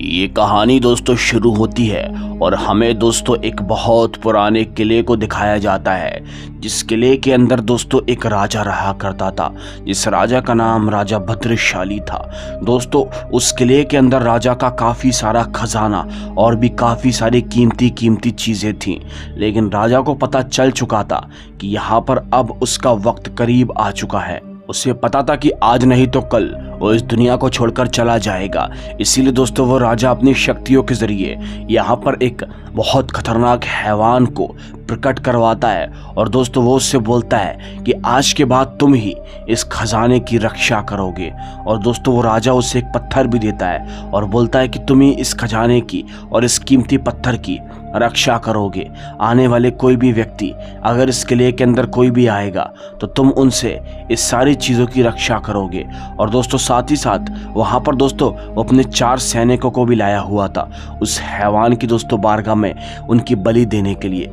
ये कहानी दोस्तों शुरू होती है और हमें दोस्तों एक बहुत पुराने किले को दिखाया जाता है, जिस किले के अंदर दोस्तों एक राजा रहा करता था। जिस राजा का नाम राजा भद्रशाली था। दोस्तों उस किले के अंदर राजा का काफ़ी सारा खजाना और भी काफ़ी सारी कीमती कीमती चीज़ें थीं, लेकिन राजा को पता चल चुका था कि यहाँ पर अब उसका वक्त करीब आ चुका है। उसे पता था कि आज नहीं तो कल वो इस दुनिया को छोड़कर चला जाएगा। इसीलिए दोस्तों वो राजा अपनी शक्तियों के जरिए यहाँ पर एक बहुत खतरनाक हैवान को प्रकट करवाता है और दोस्तों वो उससे बोलता है कि आज के बाद तुम ही इस खजाने की रक्षा करोगे। और दोस्तों वो राजा उसे एक पत्थर भी देता है और बोलता है कि तुम ही इस खजाने की और इस कीमती पत्थर की रक्षा करोगे। आने वाले कोई भी व्यक्ति अगर इस किले के अंदर कोई भी आएगा तो तुम उनसे इस सारी चीज़ों की रक्षा करोगे। और दोस्तों साथ ही साथ वहाँ पर दोस्तों वो अपने 4 सैनिकों को भी लाया हुआ था उस हैवान की दोस्तों बारगाह में उनकी बलि देने के लिए।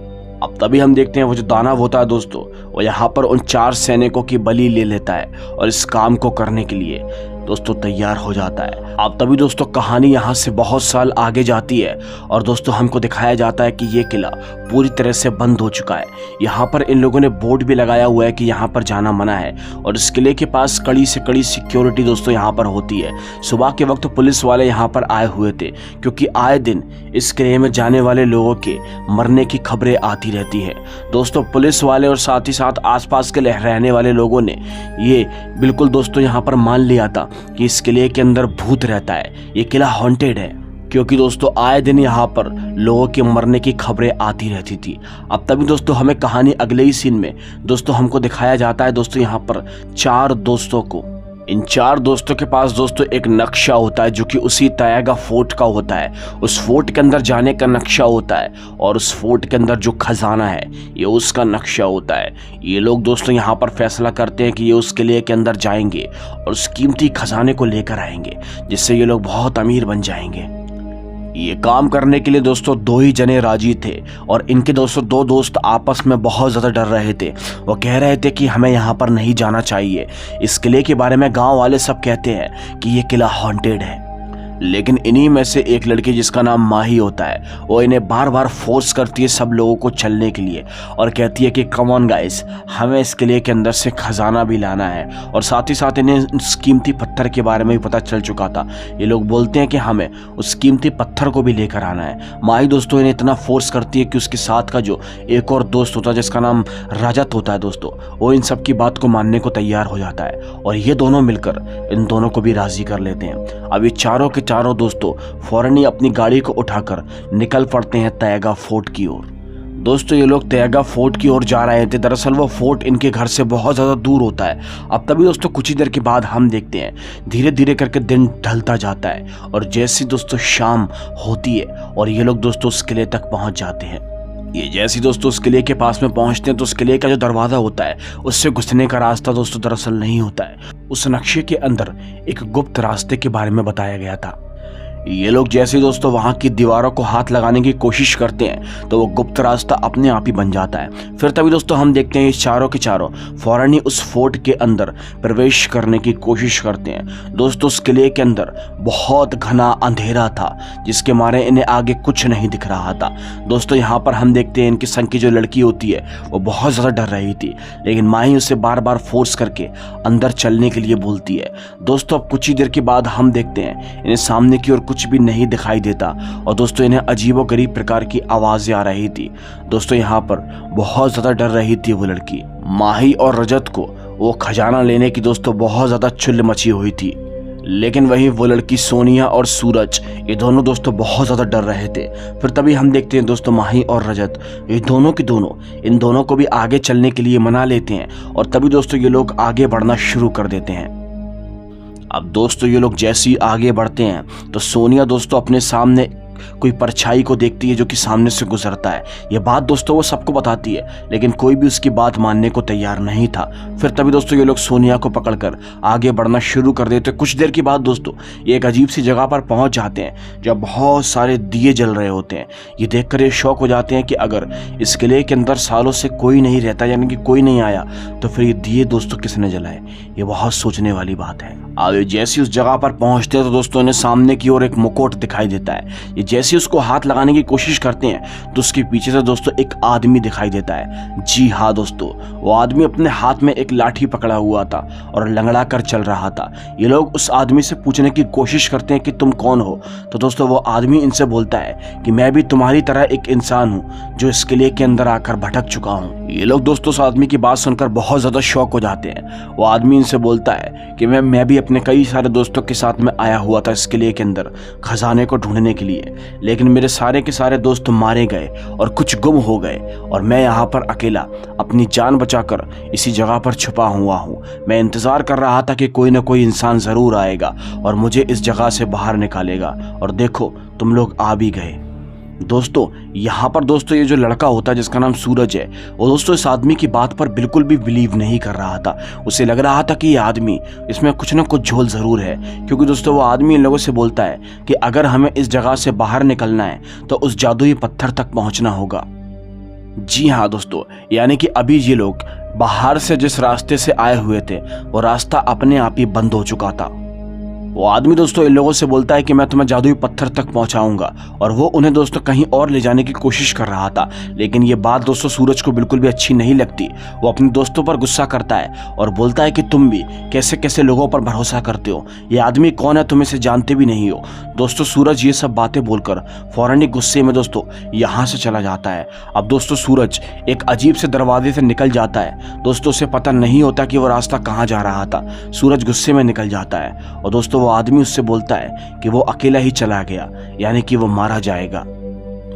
अब तभी हम देखते हैं वो जो दानव होता है दोस्तों वो यहाँ पर उन 4 सैनिकों की बलि ले लेता है और इस काम को करने के लिए दोस्तों तैयार हो जाता है। अब तभी दोस्तों कहानी यहाँ से बहुत साल आगे जाती है और दोस्तों हमको दिखाया जाता है कि ये किला पूरी तरह से बंद हो चुका है। यहाँ पर इन लोगों ने बोर्ड भी लगाया हुआ है कि यहाँ पर जाना मना है और इस किले के पास कड़ी से कड़ी सिक्योरिटी दोस्तों यहाँ पर होती है। सुबह के वक्त पुलिस वाले यहाँ पर आए हुए थे क्योंकि आए दिन इस किले में जाने वाले लोगों के मरने की खबरें आती रहती है। दोस्तों पुलिस वाले और साथ ही साथ आसपास के रहने वाले लोगों ने ये बिल्कुल दोस्तों यहाँ पर मान लिया था कि इस किले के अंदर भूत रहता है, ये किला हॉन्टेड है, क्योंकि दोस्तों आए दिन यहाँ पर लोगों के मरने की खबरें आती रहती थी। अब तभी दोस्तों हमें कहानी अगले ही सीन में दोस्तों हमको दिखाया जाता है दोस्तों यहाँ पर 4 दोस्तों को। इन 4 दोस्तों के पास दोस्तों एक नक्शा होता है जो कि उसी तयागा फोर्ट का होता है। उस फोर्ट के अंदर जाने का नक्शा होता है और उस फोर्ट के अंदर जो खजाना है ये उसका नक्शा होता है। ये लोग दोस्तों यहाँ पर फैसला करते हैं कि ये उस किले के अंदर जाएंगे और उस कीमती खजाने को लेकर आएंगे, जिससे ये लोग बहुत अमीर बन जाएंगे। ये काम करने के लिए दोस्तों 2 ही जने राजी थे और इनके दोस्तों 2 दोस्त आपस में बहुत ज़्यादा डर रहे थे। वो कह रहे थे कि हमें यहाँ पर नहीं जाना चाहिए। इस किले के बारे में गांव वाले सब कहते हैं कि ये किला हॉन्टेड है, लेकिन इन्हीं में से एक लड़की जिसका नाम माही होता है वो इन्हें बार बार फोर्स करती है सब लोगों को चलने के लिए और कहती है कि कम ऑन गाइस, हमें इस किले के अंदर से खजाना भी लाना है। और साथ ही साथ इन्हें उस कीमती पत्थर के बारे में भी पता चल चुका था। ये लोग बोलते हैं कि हमें उस कीमती पत्थर को भी लेकर आना है। माही दोस्तों इन्हें इतना फोर्स करती है कि उसके साथ का जो एक और दोस्त होता है जिसका नाम रजत होता है दोस्तों, वो इन सब की बात को मानने को तैयार हो जाता है और ये दोनों मिलकर इन दोनों को भी राजी कर लेते हैं। अब ये चारों के चारों दोस्तों फौरन ही अपनी गाड़ी को उठाकर निकल पड़ते हैं तयागा फोर्ट की ओर। दोस्तों ये लोग तयागा फोर्ट की ओर जा रहे थे। दरअसल वो फोर्ट इनके घर से बहुत ज़्यादा दूर होता है। अब तभी दोस्तों कुछ ही देर के बाद हम देखते हैं धीरे धीरे करके दिन ढलता जाता है और जैसी दोस्तों शाम होती है और ये लोग दोस्तों उस किले तक पहुंच जाते हैं। ये जैसी दोस्तों उस किले के पास में पहुंचते हैं तो उस किले का जो दरवाज़ा होता है उससे घुसने का रास्ता दोस्तों दरअसल नहीं होता है। उस नक्शे के अंदर एक गुप्त रास्ते के बारे में बताया गया था। ये लोग जैसे दोस्तों वहां की दीवारों को हाथ लगाने की कोशिश करते हैं तो वो गुप्त रास्ता अपने आप ही बन जाता है। फिर तभी दोस्तों हम देखते हैं ये चारों के चारों फौरन ही उस फोर्ट के अंदर प्रवेश करने की कोशिश करते हैं। दोस्तों उस किले के अंदर बहुत घना अंधेरा था जिसके मारे इन्हें आगे कुछ नहीं दिख रहा था। दोस्तों यहाँ पर हम देखते हैं इनकी संग की जो लड़की होती है वो बहुत ज़्यादा डर रही थी, लेकिन माही उसे बार बार फोर्स करके अंदर चलने के लिए बोलती है। दोस्तों अब कुछ ही देर के बाद हम देखते हैं इन्हें सामने की ओर कुछ भी नहीं दिखाई देता और दोस्तों इन्हें अजीबोगरीब प्रकार की आवाजें आ रही थी। दोस्तों यहाँ पर बहुत ज्यादा डर रही थी वो लड़की। माही और रजत को वो खजाना लेने की दोस्तों बहुत ज्यादा चुल मची हुई थी, लेकिन वही वो लड़की सोनिया और सूरज ये दोनों दोस्तों बहुत ज्यादा डर रहे थे। फिर तभी हम देखते हैं दोस्तों माही और रजत ये दोनों के दोनों इन दोनों को भी आगे चलने के लिए मना लेते हैं और तभी दोस्तों ये लोग आगे बढ़ना शुरू कर देते हैं। अब दोस्तों ये लोग जैसे ही आगे बढ़ते हैं तो सोनिया दोस्तों अपने सामने कोई परछाई को देखती है जो कि सामने से गुजरता है। ये बात दोस्तों वो सबको बताती है, लेकिन कोई भी उसकी बात मानने को तैयार नहीं था। फिर तभी दोस्तों ये लोग सोनिया को पकड़कर आगे बढ़ना शुरू कर देते। कुछ देर के बाद दोस्तों ये एक अजीब सी जगह पर पहुंच जाते हैं जब बहुत सारे दिए जल रहे होते हैं। ये देखकर ये शौक हो जाते हैं कि अगर इस किले के अंदर सालों से कोई नहीं रहता, यानी कि कोई नहीं आया, तो फिर ये दिए दोस्तों किसने जलाए? ये बहुत सोचने वाली बात है। आगे जैसे उस जगह पर पहुंचते हैं तो दोस्तों ने सामने की ओर एक मुकुट दिखाई देता है। ये जैसे उसको हाथ लगाने की कोशिश करते हैं तो उसके पीछे से दोस्तों एक आदमी दिखाई देता है। जी हाँ दोस्तों, वो आदमी अपने हाथ में एक लाठी पकड़ा हुआ था और लंगड़ा कर चल रहा था। ये लोग उस आदमी से पूछने की कोशिश करते हैं कि तुम कौन हो? तो दोस्तों वो आदमी इनसे बोलता है कि मैं भी तुम्हारी तरह एक इंसान हूँ जो इस किले के अंदर आकर भटक चुका हूँ। ये लोग दोस्तों उस आदमी की बात सुनकर बहुत ज्यादा शॉक हो जाते हैं। वो आदमी इनसे बोलता है कि मैं भी अपने कई सारे दोस्तों के साथ में आया हुआ था इस किले के अंदर खजाने को ढूंढने के लिए, लेकिन मेरे सारे के सारे दोस्त मारे गए और कुछ गुम हो गए और मैं यहाँ पर अकेला अपनी जान बचाकर इसी जगह पर छुपा हुआ हूँ। मैं इंतजार कर रहा था कि कोई ना कोई इंसान जरूर आएगा और मुझे इस जगह से बाहर निकालेगा, और देखो तुम लोग आ भी गए। दोस्तों यहाँ पर दोस्तों ये जो लड़का होता है जिसका नाम सूरज है, वो दोस्तों इस आदमी की बात पर बिल्कुल भी बिलीव नहीं कर रहा था। उसे लग रहा था कि ये आदमी, इसमें कुछ ना कुछ झोल जरूर है, क्योंकि दोस्तों वो आदमी इन लोगों से बोलता है कि अगर हमें इस जगह से बाहर निकलना है तो उस जादुई पत्थर तक पहुंचना होगा। जी हाँ दोस्तों, यानी कि अभी ये लोग बाहर से जिस रास्ते से आए हुए थे वो रास्ता अपने आप ही बंद हो चुका था। वो आदमी दोस्तों इन लोगों से बोलता है कि मैं तुम्हें जादुई पत्थर तक पहुंचाऊंगा, और वो उन्हें दोस्तों कहीं और ले जाने की कोशिश कर रहा था। लेकिन ये बात दोस्तों सूरज को बिल्कुल भी अच्छी नहीं लगती। वो अपने दोस्तों पर गुस्सा करता है और बोलता है कि तुम भी कैसे कैसे लोगों पर भरोसा करते हो, ये आदमी कौन है, तुम इसे जानते भी नहीं हो। दोस्तों सूरज ये सब बातें बोलकर फौरन ही गुस्से में दोस्तों यहाँ से चला जाता है। अब दोस्तों सूरज एक अजीब से दरवाजे से निकल जाता है। दोस्तों उसे पता नहीं होता कि वो रास्ता कहाँ जा रहा था। सूरज गुस्से में निकल जाता है और दोस्तों वो आदमी उससे बोलता है कि वो अकेला ही चला गया, यानी कि वो मारा जाएगा।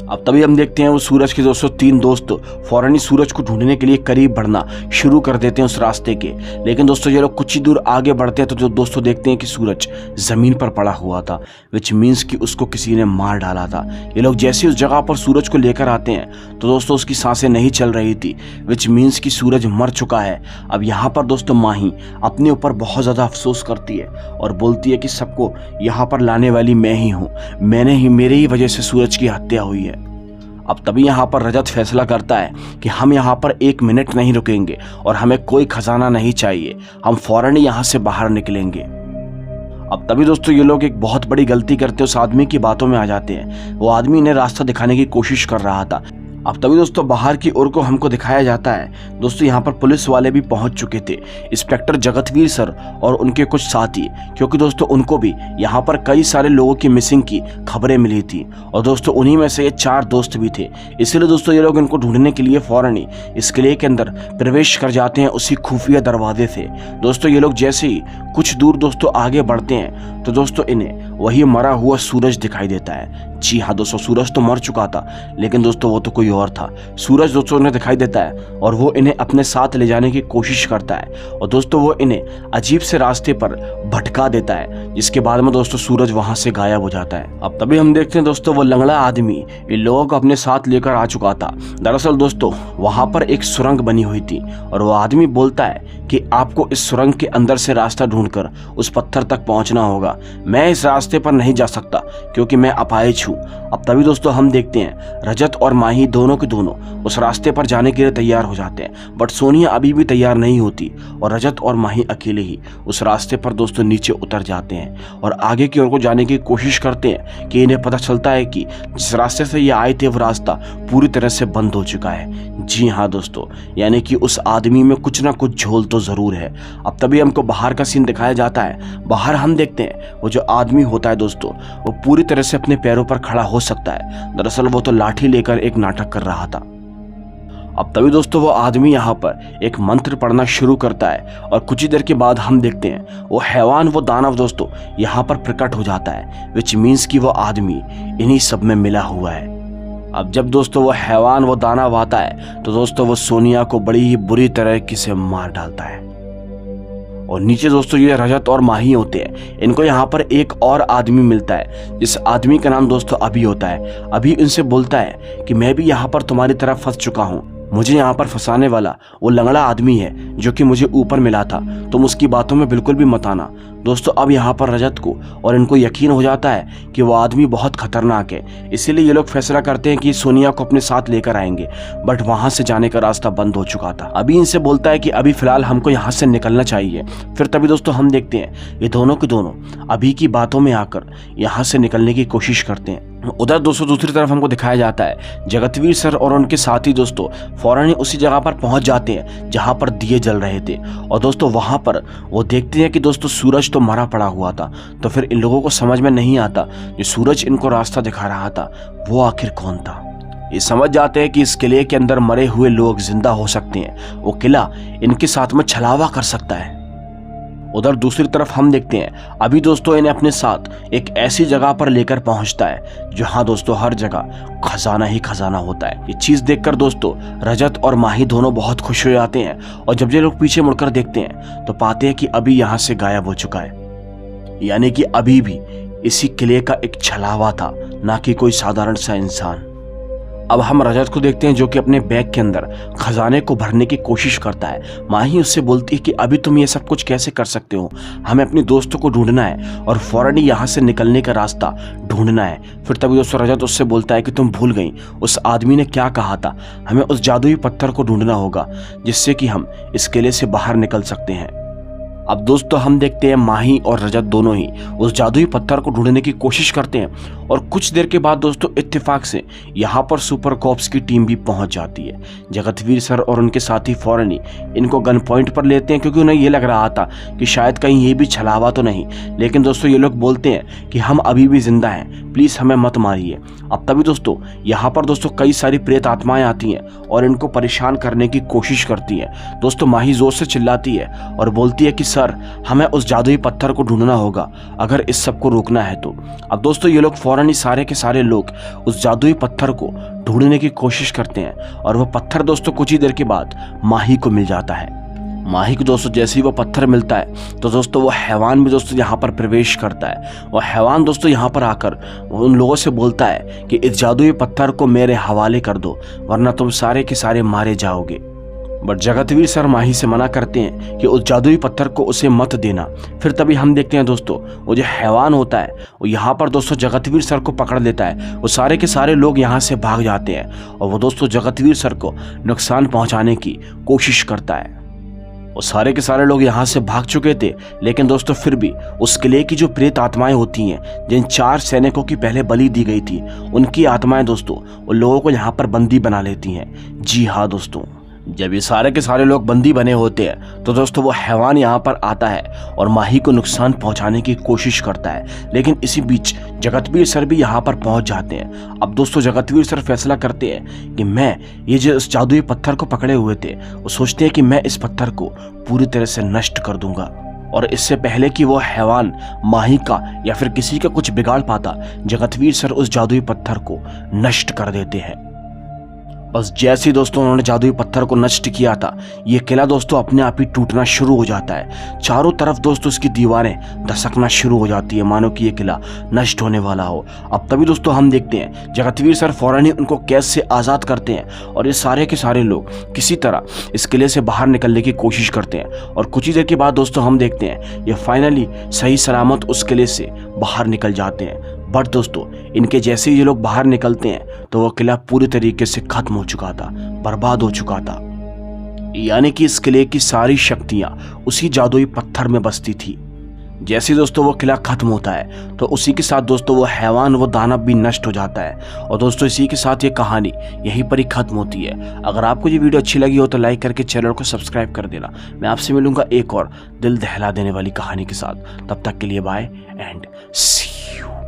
अब तभी हम देखते हैं वो सूरज के दोस्तों 3 दोस्त फौरन ही सूरज को ढूंढने के लिए करीब बढ़ना शुरू कर देते हैं उस रास्ते के। लेकिन दोस्तों ये लोग कुछ ही दूर आगे बढ़ते हैं तो जो दोस्तों देखते हैं कि सूरज जमीन पर पड़ा हुआ था, विच मीन्स कि उसको किसी ने मार डाला था। ये लोग जैसे उस जगह पर सूरज को लेकर आते हैं तो दोस्तों उसकी सांसें नहीं चल रही थी, विच मीन्स कि सूरज मर चुका है। अब यहाँ पर दोस्तों माही अपने ऊपर बहुत ज्यादा अफसोस करती है और बोलती है कि सबको यहाँ पर लाने वाली मैं ही हूँ, मेरे ही वजह से सूरज की हत्या हुई है। अब तभी यहाँ पर रजत फैसला करता है कि हम यहाँ पर 1 मिनट नहीं रुकेंगे और हमें कोई खजाना नहीं चाहिए, हम फौरन ही यहाँ से बाहर निकलेंगे। अब तभी दोस्तों ये लोग एक बहुत बड़ी गलती करते उस आदमी की बातों में आ जाते हैं। वो आदमी इन्हें रास्ता दिखाने की कोशिश कर रहा था। अब तभी दोस्तों बाहर की ओर को हमको दिखाया जाता है। दोस्तों यहाँ पर पुलिस वाले भी पहुंच चुके थे, इंस्पेक्टर जगतवीर सर और उनके कुछ साथी, क्योंकि दोस्तों उनको भी यहाँ पर कई सारे लोगों की मिसिंग की खबरें मिली थी और दोस्तों उन्हीं में से ये 4 दोस्त भी थे। इसलिए दोस्तों ये लोग इनको ढूंढने के लिए फौरन ही इस किले के अंदर प्रवेश कर जाते हैं उसी खुफिया दरवाजे से। दोस्तों ये लोग जैसे ही कुछ दूर दोस्तों आगे बढ़ते हैं तो दोस्तों इन्हें वही मरा हुआ सूरज दिखाई देता है। जी हाँ दोस्तों, सूरज तो मर चुका था, लेकिन दोस्तों वो तो कोई और था। सूरज दोस्तों उन्हें दिखाई देता है और वो इन्हें अपने साथ ले जाने की कोशिश करता है और दोस्तों वो इन्हें अजीब से रास्ते पर भटका देता है, जिसके बाद में दोस्तों सूरज वहां से गायब हो जाता है। अब तभी हम देखते हैं दोस्तों वो लंगड़ा आदमी इन लोगों को अपने साथ लेकर आ चुका था। दरअसल दोस्तों वहां पर एक सुरंग बनी हुई थी और वो आदमी बोलता है कि आपको इस सुरंग के अंदर से रास्ता ढूंढकर उस पत्थर तक पहुंचना होगा। मैं इस रास्ते पर नहीं जा सकता क्योंकि मैं अपाहिज हूँ। अब तभी दोस्तों हम देखते हैं रजत और माही दोनों के दोनों उस रास्ते पर जाने के लिए तैयार हो जाते हैं, बट सोनिया अभी भी तैयार नहीं होती और रजत और माही अकेले ही उस रास्ते पर दोस्तों नीचे उतर जाते हैं और आगे की ओर को जाने की कोशिश करते हैं कि इन्हें पता चलता है कि जिस रास्ते से ये आए थे वो रास्ता पूरी तरह से बंद हो चुका है। जी हाँ दोस्तों, यानी कि उस आदमी में कुछ ना कुछ झोल तो जरूर है। अब तभी हमको बाहर का सीन दिखाया जाता है। बाहर हम देखते हैं वो जो आदमी होता है दोस्तों वो पूरी तरह से अपने पैरों पर खड़ा हो सकता है। दरअसल वो तो लाठी लेकर एक नाटक कर रहा था। अब तभी दोस्तों वो आदमी यहाँ पर एक मंत्र पढ़ना शुरू करता है और कुछ ही देर के बाद हम देखते हैं वो हैवान, वो दानव दोस्तों यहाँ पर प्रकट हो जाता है, विच मीन्स कि वो आदमी इन्हीं सब में मिला हुआ है। अब जब दोस्तों वो हैवान, वो दानव आता है तो दोस्तों वो सोनिया को बड़ी ही बुरी तरह से मार डालता है। और नीचे दोस्तों ये रजत और माही होते हैं। इनको यहाँ पर एक और आदमी मिलता है, जिस आदमी का नाम दोस्तों अभी होता है। अभी इनसे बोलता है कि मैं भी यहाँ पर तुम्हारी तरह फंस चुका हूँ, मुझे यहाँ पर फंसाने वाला वो लंगड़ा आदमी है जो कि मुझे ऊपर मिला था, तुम उसकी बातों में बिल्कुल भी मत आना। दोस्तों अब यहाँ पर रजत को और इनको यकीन हो जाता है कि वो आदमी बहुत खतरनाक है, इसीलिए ये लोग फैसला करते हैं कि सोनिया को अपने साथ लेकर आएंगे। बट वहां से जाने का रास्ता बंद हो चुका था। अभी इनसे बोलता है कि अभी फिलहाल हमको यहाँ से निकलना चाहिए। फिर तभी दोस्तों हम देखते हैं ये दोनों के दोनों अभी की बातों में आकर यहाँ से निकलने की कोशिश करते हैं। उधर दोस्तों दूसरी तरफ हमको दिखाया जाता है जगतवीर सर और उनके साथी दोस्तों फौरन ही उसी जगह पर पहुंच जाते हैं जहां पर दिए जल रहे थे। और दोस्तों वहां पर वो देखते हैं कि दोस्तों सूरज तो मरा पड़ा हुआ था। तो फिर इन लोगों को समझ में नहीं आता जो सूरज इनको रास्ता दिखा रहा था वो आखिर कौन था। ये समझ जाते हैं कि इस किले के अंदर मरे हुए लोग जिंदा हो सकते हैं, वो किला इनके साथ में छलावा कर सकता है। उधर दूसरी तरफ हम देखते हैं अभी दोस्तों इन्हें अपने साथ एक ऐसी जगह पर लेकर पहुंचता है जहां दोस्तों हर जगह खजाना ही खजाना होता है। ये चीज देखकर दोस्तों रजत और माही दोनों बहुत खुश हो जाते हैं। और जब ये लोग पीछे मुड़कर देखते हैं तो पाते हैं कि अभी यहाँ से गायब हो चुका है, यानी कि अभी भी इसी किले का एक छलावा था, ना कि कोई साधारण सा इंसान। अब हम रजत को देखते हैं जो कि अपने बैग के अंदर खजाने को भरने की कोशिश करता है। माही उससे बोलती है कि अभी तुम ये सब कुछ कैसे कर सकते हो, हमें अपने दोस्तों को ढूंढना है और फौरन ही यहाँ से निकलने का रास्ता ढूंढना है। फिर तभी दोस्तों रजत उससे बोलता है कि तुम भूल गई उस आदमी ने क्या कहा था, हमें उस जादुई पत्थर को ढूंढना होगा जिससे कि हम इस किले से बाहर निकल सकते हैं। अब दोस्तों हम देखते हैं माही और रजत दोनों ही उस जादुई पत्थर को ढूंढने की कोशिश करते हैं। और कुछ देर के बाद दोस्तों इत्तेफाक से यहाँ पर सुपर कॉप्स की टीम भी पहुंच जाती है। जगतवीर सर और उनके साथी फौरन ही इनको गन पॉइंट पर लेते हैं क्योंकि उन्हें ये लग रहा था कि शायद कहीं ये भी छलावा तो नहीं। लेकिन दोस्तों ये लोग बोलते हैं कि हम अभी भी जिंदा हैं, प्लीज हमें मत मारिए। अब तभी दोस्तों यहाँ पर दोस्तों कई सारी प्रेत आत्माएं आती हैं और इनको परेशान करने की कोशिश करती हैं। दोस्तों माही जोर से चिल्लाती है और बोलती है कि सर हमें उस जादुई पत्थर को ढूंढना होगा अगर इस सब को रोकना है तो। अब दोस्तों ये लोग फौरन ही सारे के सारे लोग उस जादुई पत्थर को ढूंढने की कोशिश करते हैं और वो पत्थर दोस्तों कुछ ही देर के बाद माही को मिल जाता है। माही को दोस्तों जैसे ही वो पत्थर मिलता है तो दोस्तों वो हैवान भी दोस्तों यहाँ पर प्रवेश करता है। वो हैवान दोस्तों यहाँ पर आकर उन लोगों से बोलता है कि इस जादुई पत्थर को मेरे हवाले कर दो वरना तुम सारे के सारे मारे जाओगे। बट जगतवीर सर माही से मना करते हैं कि उस जादुई पत्थर को उसे मत देना। फिर तभी हम देखते हैं दोस्तों वो जो हैवान होता है वो यहाँ पर दोस्तों जगतवीर सर को पकड़ लेता है। वो सारे के सारे लोग यहाँ से भाग जाते हैं और वो दोस्तों जगतवीर सर को नुकसान पहुँचाने की कोशिश करता है। वो सारे के सारे लोग यहाँ से भाग चुके थे, लेकिन दोस्तों फिर भी उस किले की जो प्रेत आत्माएं होती हैं जिन 4 सैनिकों की पहले बलि दी गई थी, उनकी आत्माएं दोस्तों उन लोगों को यहाँ पर बंदी बना लेती हैं। जी हाँ दोस्तों, जब ये सारे के सारे लोग बंदी बने होते हैं तो दोस्तों वो हैवान यहाँ पर आता है और माही को नुकसान पहुंचाने की कोशिश करता है। लेकिन इसी बीच जगतवीर सर भी यहाँ पर पहुंच जाते हैं। अब दोस्तों जगतवीर सर फैसला करते हैं कि मैं ये जो इस जादुई पत्थर को पकड़े हुए थे वो सोचते हैं कि मैं इस पत्थर को पूरी तरह से नष्ट कर दूंगा। और इससे पहले कि वो हैवान माही का या फिर किसी का कुछ बिगाड़ पाता, जगतवीर सर उस जादुई पत्थर को नष्ट कर देते हैं। बस जैसे ही दोस्तों उन्होंने जादुई पत्थर को नष्ट किया था, ये किला दोस्तों अपने आप ही टूटना शुरू हो जाता है। चारों तरफ दोस्तों इसकी दीवारें धसकना शुरू हो जाती है, मानो कि ये किला नष्ट होने वाला हो। अब तभी दोस्तों हम देखते हैं जगतवीर सर फौरन ही उनको कैद से आज़ाद करते हैं और ये सारे के सारे लोग किसी तरह इस किले से बाहर निकलने की कोशिश करते हैं। और कुछ ही देर के बाद दोस्तों हम देखते हैं ये फाइनली सही सलामत उस किले से बाहर निकल जाते हैं। बट दोस्तों इनके जैसे ही ये लोग बाहर निकलते हैं तो वो किला पूरी तरीके से खत्म हो चुका था, बर्बाद हो चुका था। यानी कि इस किले की सारी शक्तियां उसी जादुई पत्थर में बसती थी। जैसे दोस्तों वो किला खत्म होता है तो उसी के साथ दोस्तों वो हैवान वो दानव भी नष्ट हो जाता है। और दोस्तों इसी के साथ ये कहानी यहीं पर ही खत्म होती है। अगर आपको ये वीडियो अच्छी लगी हो तो लाइक करके चैनल को सब्सक्राइब कर देना। मैं आपसे मिलूंगा एक और दिल दहला देने वाली कहानी के साथ। तब तक के लिए बाय एंड सी यू।